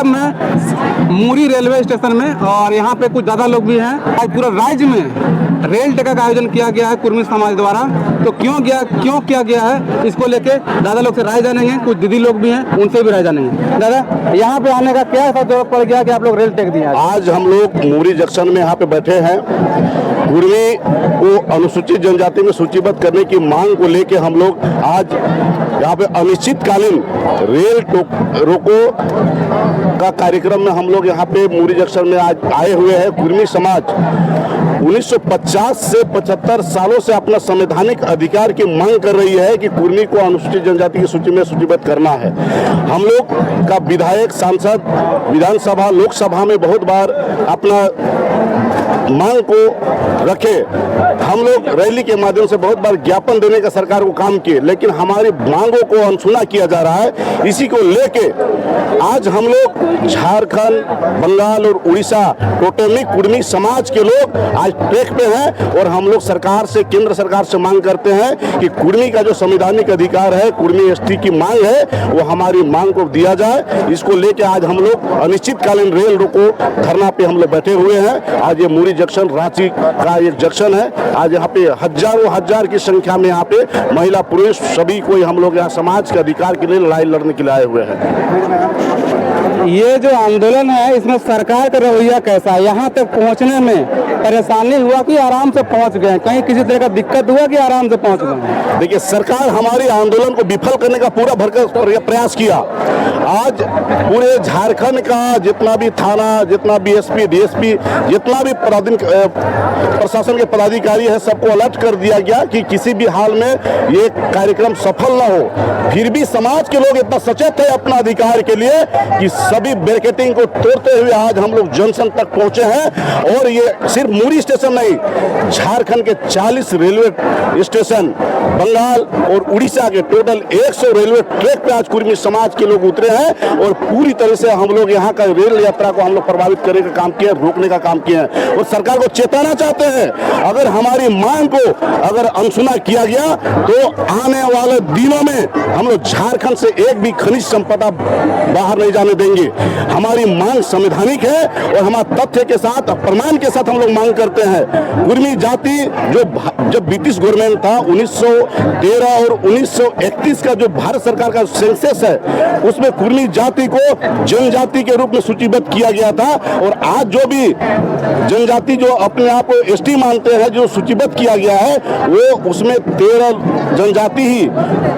अब मैं मुरी railway station में, और यहाँ पे कुछ ज़्यादा लोग भी हैं। आज पूरा राज्य में रेल टेका का आयोजन किया गया है कुर्मी समाज द्वारा। तो क्यों किया गया है, इसको लेके दादा लोग से राय जानेंगे। कुछ दीदी लोग भी हैं, उनसे भी राय जानेंगे। दादा, यहाँ पे आने का क्या ऐसा जरूरत पड़ गया कि आप लोग रेल टेक दिए? आज हम लोग मुरी जंक्शन में यहाँ पे बैठे हैं। कुर्मी को अनुसूचित जनजाति में सूचीबद्ध करने की मांग को लेके हम लोग आज यहाँ पे अनिश्चितकालीन रेल रोको का कार्यक्रम में हम लोग यहाँ पे मुरी जंक्शन में आज आए हुए हैं। कुर्मी समाज 1950 से 75 सालों से अपना संवैधानिक अधिकार की मांग कर रही है कि कुर्मी को अनुसूचित जनजाति की सूची में सूचीबद्ध करना है। हम लोग का विधायक, सांसद, विधानसभा, लोकसभा में बहुत बार अपना मांग को रखे। हम लोग रैली के माध्यम से बहुत बार ज्ञापन देने का सरकार को काम किए, लेकिन हमारी मांगों को अनसुना किया जा रहा है। इसी को लेके आज हम लोग झारखंड, बंगाल और उड़ीसा टोटमी कुर्मी समाज के लोग आज ट्रैक पे हैं और हम लोग सरकार से, केंद्र सरकार से मांग करते हैं कि कुर्मी का जो संवैधानिक अधिकार है, कुर्मी एसटी की मांग है, वो हमारी मांग को दिया जाए। इसको लेके आज हम लोग अनिश्चितकालीन रेल रोको धरना पे हम लोग बैठे हुए हैं। आज ये मुरी जंक्शन रांची का एक जंक्शन है। आज यहाँ पे हजारों हजार की संख्या में यहाँ पे महिला पुरुष सभी कोई हम लोग यहाँ समाज के अधिकार के लिए लड़ाई लड़ने के लिए आए हुए हैं। ये जो आंदोलन है, इसमें सरकार का रवैया कैसा है? यहाँ तक पहुँचने में परेशानी हुआ कि आराम से पहुँच गए? कहीं किसी तरह का दिक्कत हुआ कि आराम से पहुँच गए? देखिए, सरकार हमारे आंदोलन को विफल करने का पूरा भरकर प्रयास किया। आज पूरे झारखंड का जितना भी थाना, जितना भी एसपी, डीएसपी, जितना भी प्रशासन के पदाधिकारी है, सबको अलर्ट कर दिया गया कि किसी भी हाल में ये कार्यक्रम सफल ना हो। फिर भी समाज के लोग इतना सचेत है अपना अधिकार के लिए कि सभी बैरिकेडिंग को तोड़ते हुए आज हम लोग जंक्शन तक पहुंचे हैं। और ये सिर्फ मुरी स्टेशन नहीं, झारखंड के 40 रेलवे स्टेशन, बंगाल और उड़ीसा के टोटल 100 रेलवे ट्रैक पे आज कुर्मी समाज के लोग उतरे हैं और पूरी तरह से हम लोग यहाँ का रेल यात्रा को हम लोग प्रभावित करने का काम किया, रोकने का काम किया है। और सरकार को चेताना चाहते हैं, अगर हमारी मांग को अगर अनसुना किया गया तो आने वाले दिनों में हम लोग झारखंड से एक भी खनिज संपदा बाहर नहीं जाने देंगे। हमारी मांग संवैधानिक है और हमारे तथ्य के साथ, प्रमाण के साथ हम लोग मांग करते हैं। कुर्मी जाति जब ब्रिटिश गवर्नमेंट था 1913 और 1931 का जो भारत सरकार का सेंसस है, उसमें कुर्मी जाति को जनजाति के रूप में सूचीबद्ध किया गया था। और आज जो भी जनजाति जो अपने आप को एसटी मानते हैं, जो सूचीबद्ध किया गया है, वो उसमें 13 जनजाति ही,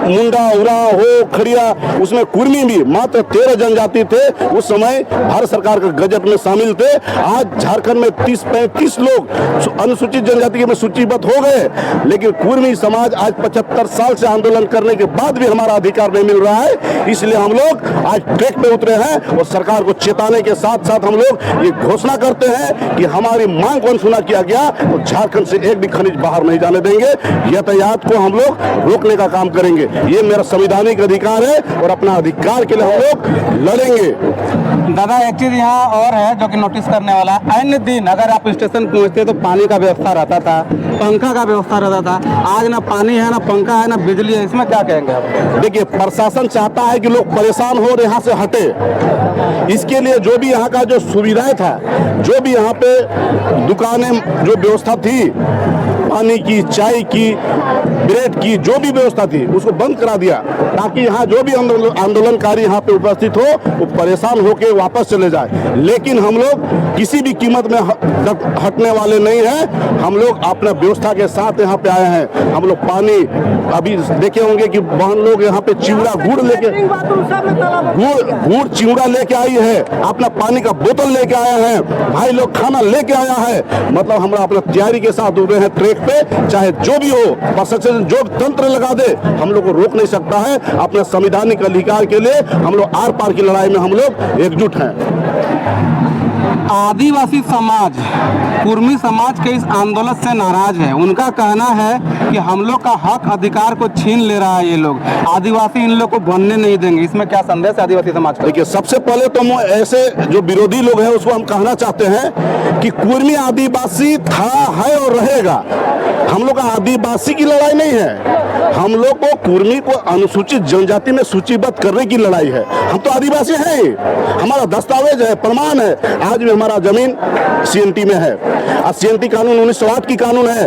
मुंडा, उरांव, हो, खड़िया, उसमें कुर्मी भी मात्र 13 जनजाति थे। उस समय भारत सरकार के गजट में शामिल थे। आज झारखंड में 30-35 लोग अनुसूचित जनजाति में सूचीबद्ध हो गए, लेकिन कुर्मी समाज आज 75 साल से आंदोलन करने के बाद भी हमारा अधिकार नहीं मिल रहा है। इसलिए हम लोग आज ट्रैक पे उतरे हैं और सरकार को चेताने के साथ साथ हम लोग ये घोषणा करते हैं कि हमारी मांग को अनसुना किया गया तो झारखंड से एक भी खनिज बाहर नहीं जाने देंगे। यातायात को हम लोग रोकने का काम करेंगे। ये मेरा संवैधानिक अधिकार है और अपना अधिकार के लिए हम लोग लड़ेंगे। दादा, एक चीज यहाँ और है जो कि नोटिस करने वाला है। अन्य दिन अगर आप स्टेशन पहुँचते तो पानी का व्यवस्था रहता था, पंखा का व्यवस्था रहता था। आज ना पानी है, ना पंखा है, ना बिजली है। इसमें क्या कहेंगे आप? देखिए, प्रशासन चाहता है कि लोग परेशान हो और यहाँ से हटे। इसके लिए जो भी यहाँ का जो सुविधाएं था, जो भी यहाँ पे दुकानें, जो व्यवस्था थी, पानी की, चाय की, ब्रेड की, जो भी व्यवस्था थी, उसको बंद करा दिया ताकि यहाँ जो भी आंदोलनकारी यहाँ पे उपस्थित हो वो परेशान होकर वापस चले जाए। लेकिन हम लोग किसी भी कीमत में हटने वाले नहीं हैं। हम लोग अपना व्यवस्था के साथ यहाँ पे आए हैं। हम लोग पानी, अभी देखे होंगे कि बहन लोग यहाँ पे चिवड़ा, गुड़ लेके, गुड़ चिवड़ा लेके आई है, अपना पानी का बोतल लेके आया है, भाई लोग खाना लेके आया है। मतलब हम अपना तैयारी के साथ उतरे हैं ट्रैक पे। चाहे जो भी हो, प्रशासन जो तंत्र लगा दे, हम लोग को रोक नहीं सकता है। अपने संवैधानिक अधिकार के लिए हम लोग आर पार की लड़ाई में हम लोग एकजुट हैं। आदिवासी समाज, कुर्मी समाज के इस आंदोलन से नाराज है। उनका कहना है कि हम लोग का हक अधिकार को छीन ले रहा है ये लोग, आदिवासी इन लोग को बनने नहीं देंगे। इसमें क्या संदेश है आदिवासी समाज का? देखिए, सबसे पहले तो हम ऐसे जो विरोधी लोग हैं उसको हम कहना चाहते हैं कि कुर्मी आदिवासी था, है और रहेगा। हम लोग का आदिवासी की लड़ाई नहीं है, हम लोग को कुर्मी को अनुसूचित जनजाति में सूचीबद्ध करने की लड़ाई है। हम तो आदिवासी हैं ही, हमारा दस्तावेज है, प्रमाण है। आज भी हमारा जमीन सीएनटी में है। आज सीएनटी कानून 1908 की कानून है।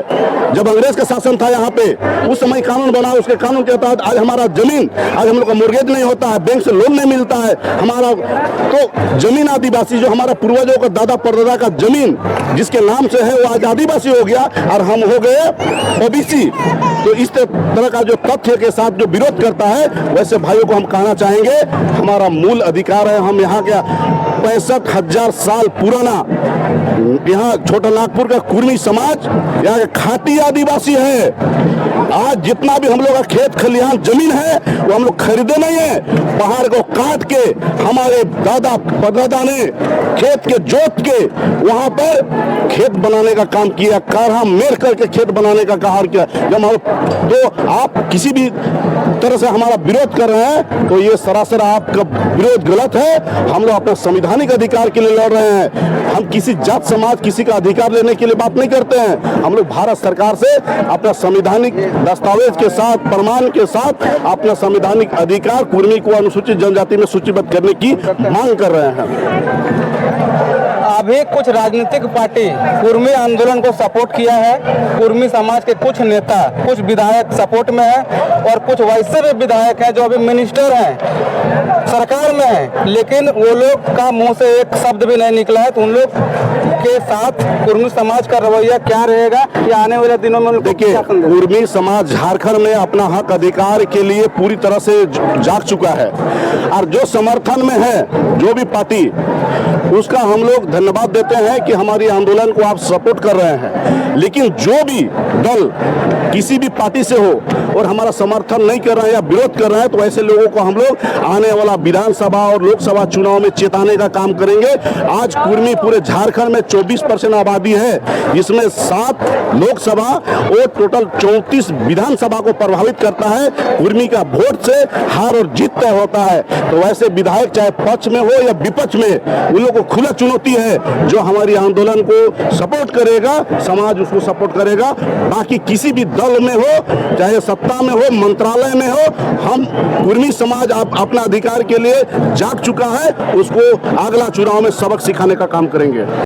जब अंग्रेज का शासन था यहाँ पे, उस समय कानून बना, उसके कानून के तहत आज हमारा जमीन, आज हम लोग का मुर्गेज नहीं होता है, बैंक से लोन नहीं मिलता है हमारा। तो जमीन आदिवासी जो हमारा पूर्वजों का, दादा परदादा का जमीन जिसके नाम से है, वो आज आदिवासी हो गया और हम हो गए ओबीसी। तो इस तरह का जो तथ्य के साथ जो विरोध करता है, वैसे भाइयों को हम कहना चाहेंगे, हमारा मूल अधिकार है। हम यहाँ का 65,000 साल पुराना यहाँ छोटा नागपुर का कुर्मी समाज यहाँ के खाटी आदिवासी है। आज जितना भी हम लोग का खेत खलिहान जमीन है वो हम लोग खरीदे नहीं है। पहाड़ को काट के हमारे दादा परदादा ने खेत के जोत के वहां पर खेत बनाने का काम किया, काढ़ा मेर करके खेत बनाने का कार्य किया। जब हम तो आप किसी भी तरह से हमारा विरोध कर रहे हैं तो ये सरासर आपका विरोध गलत है। हम लोग अपने संवैधानिक अधिकार के लिए लड़ रहे हैं। हम किसी जात समाज, किसी का अधिकार लेने के लिए बात नहीं करते हैं। हम लोग भारत सरकार से अपना संवैधानिक दस्तावेज के साथ, प्रमाण के साथ अपना संवैधानिक अधिकार कुर्मी को अनुसूचित जनजाति में सूचीबद्ध करने की मांग कर रहे हैं। अभी कुछ राजनीतिक पार्टी कुर्मी आंदोलन को सपोर्ट किया है। कुर्मी समाज के कुछ नेता, कुछ विधायक सपोर्ट में है और कुछ वैसे भी विधायक हैं जो अभी मिनिस्टर हैं, सरकार में हैं, लेकिन वो लोग का मुंह से एक शब्द भी नहीं निकला है। तो उन लोग के साथ कुर्मी समाज का रवैया क्या रहेगा ये आने वाले दिनों में? देखिए, कुर्मी समाज झारखंड में अपना हक अधिकार के लिए पूरी तरह से जाग चुका है और जो समर्थन में है जो भी पार्टी, उसका हम लोग धन्यवाद देते हैं कि हमारी आंदोलन को आप सपोर्ट कर रहे हैं। लेकिन जो भी दल किसी भी पार्टी से हो और हमारा समर्थन नहीं कर रहे हैं या विरोध कर रहे हैं, तो ऐसे लोगों को हम लोग आने वाला विधानसभा और लोकसभा चुनाव में चेताने का काम करेंगे। आज कुर्मी पूरे झारखंड में 24% आबादी है, जिसमें 7 लोकसभा और टोटल 34 विधानसभा को प्रभावित करता है। कुर्मी का वोट से हार और जीत तय होता है। तो वैसे विधायक चाहे पक्ष में हो या विपक्ष में, उन लोगों को खुला चुनौती है। जो हमारी आंदोलन को सपोर्ट करेगा, समाज उसको सपोर्ट करेगा। बाकी किसी भी दल में हो, चाहे सत्ता में हो, मंत्रालय में हो, हम कुर्मी समाज अपना अधिकार के लिए जाग चुका है। उसको अगला चुनाव में सबक सिखाने का काम करेंगे।